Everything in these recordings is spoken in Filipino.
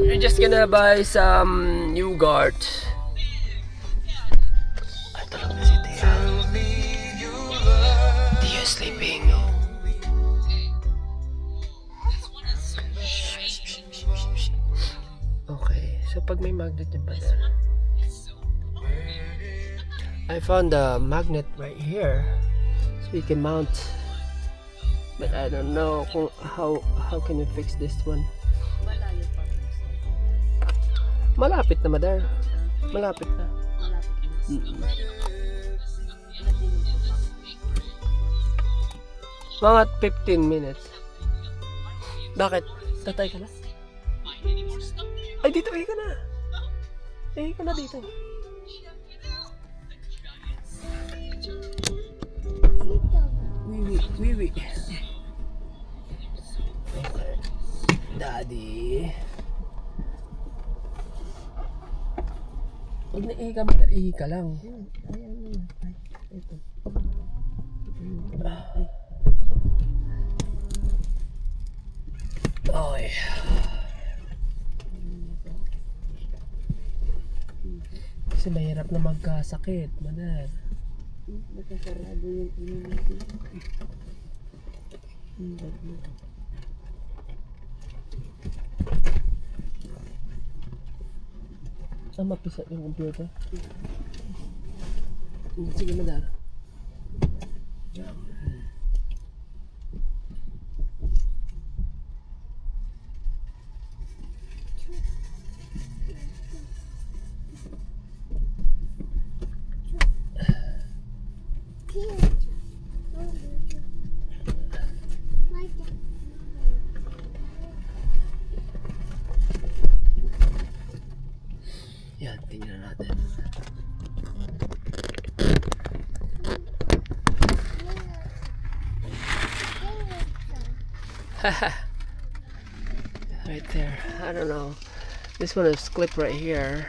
We're just gonna buy some yogurt. Ay, tulog na si Tia. Tia sleeping. Okay, so pag may magnet yung pala. I found a magnet right here, so we can mount. But I don't know kung how can we fix this one. Malayo pa rin. Malapit na, Madar. Malapit na. Malapit na. Mm-mm. Ilan minuto pa? Mga 15 minutes. Bakit? Tatay ka na? Ay, dito. Ihi ka na. Ihi ka na dito. Wiwi. Okay. Daddy. Huwag na ihi ka, Madar. Ihi ka lang. Ito. Okay. Kasi mahirap na magkasakit, Madar. Nakasarado yung natin. Mapisa yung computer. Sige, Madar. Yan, tingnan natin. Right there. I don't know. This one is clip right here.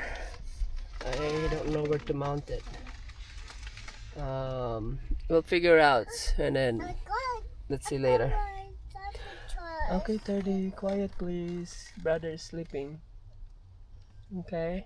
I don't know where to mount it. We'll figure out and then let's see later. Okay, 30. Quiet, please. Brother is sleeping. Okay.